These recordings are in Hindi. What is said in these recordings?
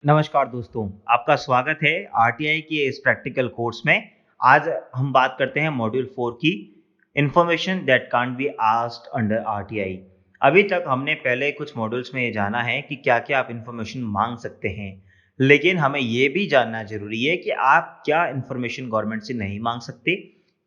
नमस्कार दोस्तों, आपका स्वागत है आरटीआई के इस प्रैक्टिकल कोर्स में। आज हम बात करते हैं मॉड्यूल 4 की information that can't be asked under RTI. अभी तक हमने पहले कुछ मॉड्यूल्स में ये जाना है कि क्या-क्या आप इंफॉर्मेशन मांग सकते हैं, लेकिन हमें ये भी जानना जरूरी है कि आप क्या इंफॉर्मेशन गवर्नमेंट से नहीं मांग सकते,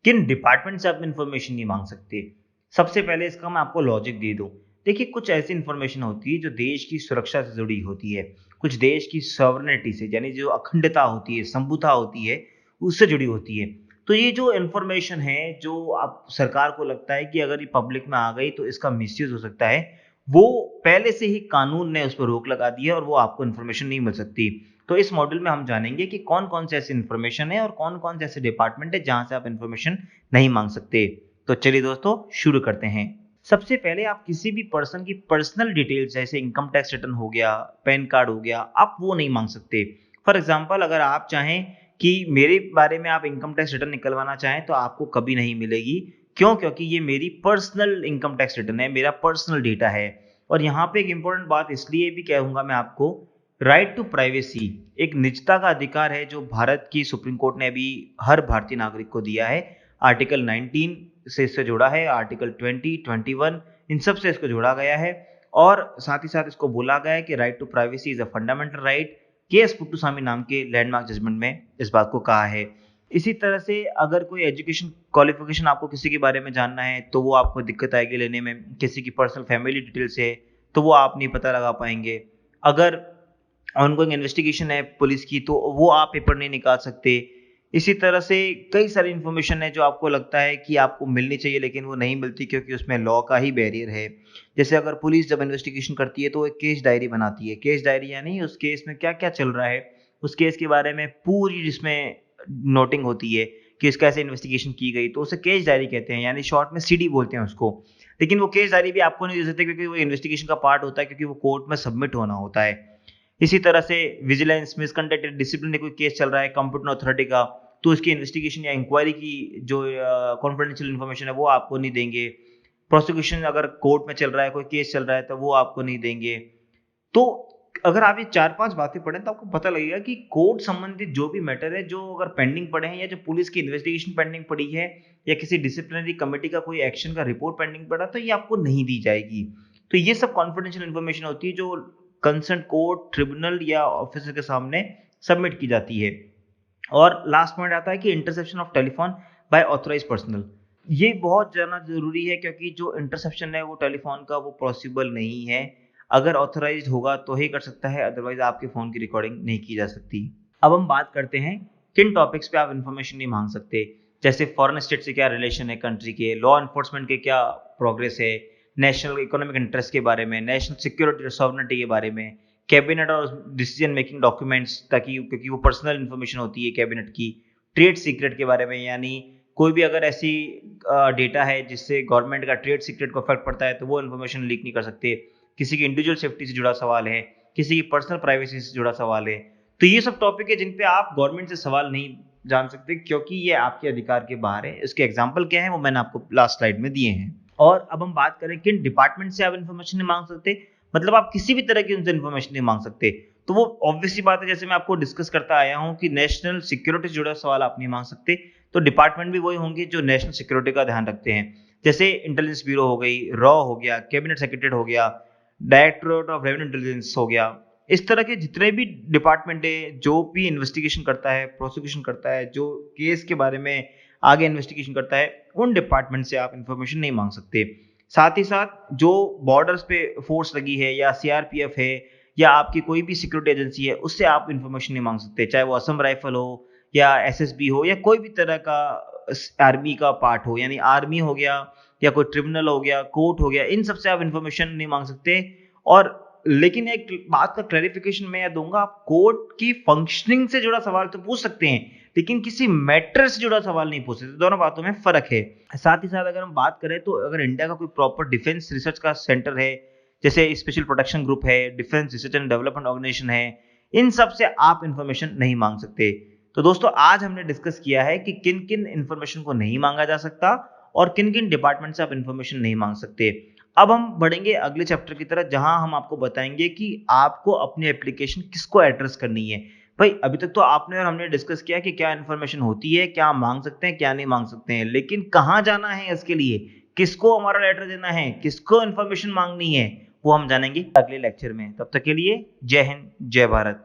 किन डिपार्टमेंट से आप इंफॉर्मेशन नहीं मांग सकते। सबसे पहले इसका मैं आपको लॉजिक दे दूं। देखिए, कुछ ऐसी इंफॉर्मेशन होती है जो देश की सुरक्षा से जुड़ी होती है, कुछ देश की सॉवरेनिटी से यानी जो अखंडता होती है, संप्रभुता होती है, उससे जुड़ी होती है। तो ये जो इन्फॉर्मेशन है, जो आप सरकार को लगता है कि अगर ये पब्लिक में आ गई तो इसका मिसयूज हो सकता है, वो पहले से ही कानून ने उस पर रोक लगा दी है और वो आपको इन्फॉर्मेशन नहीं मिल सकती। तो इस मॉड्यूल में हम जानेंगे कि कौन कौन से ऐसी इन्फॉर्मेशन है और कौन कौन से ऐसे डिपार्टमेंट है जहां से आप इन्फॉर्मेशन नहीं मांग सकते। तो चलिए दोस्तों, शुरू करते हैं। सबसे पहले आप किसी भी पर्सन की पर्सनल डिटेल्स जैसे इनकम टैक्स रिटर्न हो गया, पैन कार्ड हो गया, आप वो नहीं मांग सकते। फॉर एग्जांपल, अगर आप चाहें कि मेरे बारे में आप इनकम टैक्स रिटर्न निकलवाना चाहें तो आपको कभी नहीं मिलेगी। क्यों? क्योंकि ये मेरी पर्सनल इनकम टैक्स रिटर्न है, मेरा पर्सनल डेटा है। और यहाँ पे एक इंपॉर्टेंट बात इसलिए भी कहूंगा मैं आपको, राइट टू प्राइवेसी एक निजता का अधिकार है जो भारत की सुप्रीम कोर्ट ने अभी हर भारतीय नागरिक को दिया है। आर्टिकल 19 से इससे जुड़ा है, आर्टिकल 20, 21 इन सब से इसको जोड़ा गया है। और साथ ही साथ इसको बोला गया है कि right to privacy is a fundamental right. K S Puttaswamy नाम के लैंडमार्क जजमेंट में इस बात को कहा है। इसी तरह से अगर कोई एजुकेशन क्वालिफिकेशन आपको किसी के बारे में जानना है तो वो आपको दिक्कत आएगी लेने में। किसी की पर्सनल फैमिली डिटेल्स है तो वो आप नहीं पता लगा पाएंगे। अगर ऑनगोइंग इन्वेस्टिगेशन है पुलिस की तो वो आप पेपर नहीं निकाल सकते। इसी तरह से कई सारी इंफॉर्मेशन है जो आपको लगता है कि आपको मिलनी चाहिए लेकिन वो नहीं मिलती क्योंकि उसमें लॉ का ही बैरियर है। जैसे अगर पुलिस जब इन्वेस्टिगेशन करती है तो एक केस डायरी बनाती है। केस डायरी यानी उस केस में क्या क्या चल रहा है, उस केस के बारे में पूरी जिसमें नोटिंग होती है कि इसका कैसे इन्वेस्टिगेशन की गई, तो उसे केस डायरी कहते हैं, यानी शॉर्ट में सीडी बोलते हैं उसको। लेकिन वो केस डायरी भी आपको नहीं दे सकते क्योंकि वो इन्वेस्टिगेशन का पार्ट होता है, क्योंकि वो कोर्ट में सबमिट होना होता है। इसी तरह से विजिलेंस मिसकंडक्ट डिसिप्लिन कोई केस चल रहा है कंप्यूटर अथॉरिटी का, तो उसकी इन्वेस्टिगेशन या इंक्वायरी की जो कॉन्फिडेंशियल इन्फॉर्मेशन है वो आपको नहीं देंगे। प्रोसिक्यूशन अगर कोर्ट में चल रहा है, कोई केस चल रहा है तो वो आपको नहीं देंगे। तो अगर आप ये 4-5 बातें पढ़ें तो आपको पता लगेगा कि कोर्ट संबंधित जो भी मैटर है, जो अगर पेंडिंग पड़े हैं या जो पुलिस की इन्वेस्टिगेशन पेंडिंग पड़ी है या किसी डिसिप्लिनरी कमेटी का कोई एक्शन का रिपोर्ट पेंडिंग पड़ा, तो ये आपको नहीं दी जाएगी। तो ये सब कॉन्फिडेंशियल इन्फॉर्मेशन होती है जो कंसर्न कोर्ट, ट्रिब्यूनल या ऑफिसर के सामने सबमिट की जाती है। और लास्ट पॉइंट आता है कि interception of telephone by authorised personal. ये बहुत ज़्यादा ज़रूरी है क्योंकि जो इंटरसेप्शन है वो टेलीफोन का वो पॉसिबल नहीं है। अगर ऑथराइज्ड होगा तो ही कर सकता है, अदरवाइज आपके फ़ोन की रिकॉर्डिंग नहीं की जा सकती। अब हम बात करते हैं किन टॉपिक्स पे आप इन्फॉर्मेशन नहीं मांग सकते। जैसे फॉरेन स्टेट से क्या रिलेशन है कंट्री के, लॉ एनफोर्समेंट के क्या प्रोग्रेस है, नेशनल इकोनॉमिक इंटरेस्ट के बारे में, नेशनल सिक्योरिटी और सॉवरेनिटी के बारे में, कैबिनेट और डिसीजन मेकिंग डॉक्यूमेंट्स, ताकि क्योंकि वो पर्सनल इन्फॉर्मेशन होती है कैबिनेट की, ट्रेड सीक्रेट के बारे में, यानी कोई भी अगर ऐसी डेटा है जिससे गवर्नमेंट का ट्रेड सीक्रेट को इफेक्ट पड़ता है तो वो इन्फॉर्मेशन लीक नहीं कर सकते। किसी की इंडिविजुअल सेफ्टी से जुड़ा सवाल है, किसी की पर्सनल प्राइवेसी से जुड़ा सवाल है, तो ये सब टॉपिक है जिन पे आप गवर्नमेंट से सवाल नहीं जान सकते क्योंकि ये आपके अधिकार के बाहर है। इसके एग्जाम्पल क्या है वो मैंने आपको लास्ट स्लाइड में दिए हैं। और अब हम बात करें किन डिपार्टमेंट से आप इन्फॉर्मेशन नहीं मांग सकते, मतलब आप किसी भी तरह की उनसे इन्फॉर्मेशन नहीं मांग सकते। तो वो ऑब्वियसली बात है, जैसे मैं आपको डिस्कस करता आया हूं कि नेशनल सिक्योरिटी से जुड़ा सवाल आप नहीं मांग सकते, तो डिपार्टमेंट भी वही होंगे जो नेशनल सिक्योरिटी का ध्यान रखते हैं। जैसे इंटेलिजेंस ब्यूरो हो गई, रॉ हो गया, कैबिनेट सेक्रेटरी हो गया, डायरेक्टोरेट ऑफ रेवेन्यू इंटेलिजेंस हो गया। इस तरह के जितने भी डिपार्टमेंट है जो भी इन्वेस्टिगेशन करता है, प्रोसिक्यूशन करता है, जो केस के बारे में आगे इन्वेस्टिगेशन करता है, उन डिपार्टमेंट से आप इन्फॉर्मेशन नहीं मांग सकते। साथ ही साथ जो बॉर्डर्स पे फोर्स लगी है या सीआरपीएफ है या आपकी कोई भी सिक्योरिटी एजेंसी है, उससे आप इन्फॉर्मेशन नहीं मांग सकते, चाहे वो असम राइफल हो या एसएसबी हो या कोई भी तरह का आर्मी का पार्ट हो, यानी आर्मी हो गया या कोई ट्रिब्यूनल हो गया, कोर्ट हो गया, इन सबसे आप इन्फॉर्मेशन नहीं मांग सकते। और लेकिन एक बात का क्लैरिफिकेशन मैं दूंगा, आप कोर्ट की फंक्शनिंग से जुड़ा सवाल तो पूछ सकते हैं लेकिन किसी मैटर से जुड़ा सवाल नहीं पूछ सकते। दोनों बातों में फर्क है। साथ ही साथ अगर हम बात करें तो अगर इंडिया का कोई प्रॉपर डिफेंस रिसर्च का सेंटर है, जैसे स्पेशल प्रोटेक्शन ग्रुप है, defence research and development organisation है, इन सब से आप इंफॉर्मेशन नहीं मांग सकते। तो दोस्तों, आज हमने डिस्कस किया है कि किन किन इंफॉर्मेशन को नहीं मांगा जा सकता और किन किन डिपार्टमेंट से आप इंफॉर्मेशन नहीं मांग सकते। अब हम बढ़ेंगे अगले चैप्टर की तरफ, जहां हम आपको बताएंगे कि आपको अपनी एप्लीकेशन किसको एड्रेस करनी है। भाई अभी तक तो आपने और हमने डिस्कस किया कि क्या इन्फॉर्मेशन होती है, क्या मांग सकते हैं, क्या नहीं मांग सकते हैं, लेकिन कहाँ जाना है इसके लिए, किसको हमारा लेटर देना है, किसको इन्फॉर्मेशन मांगनी है, वो हम जानेंगे अगले लेक्चर में। तब तक के लिए जय हिंद, जय भारत।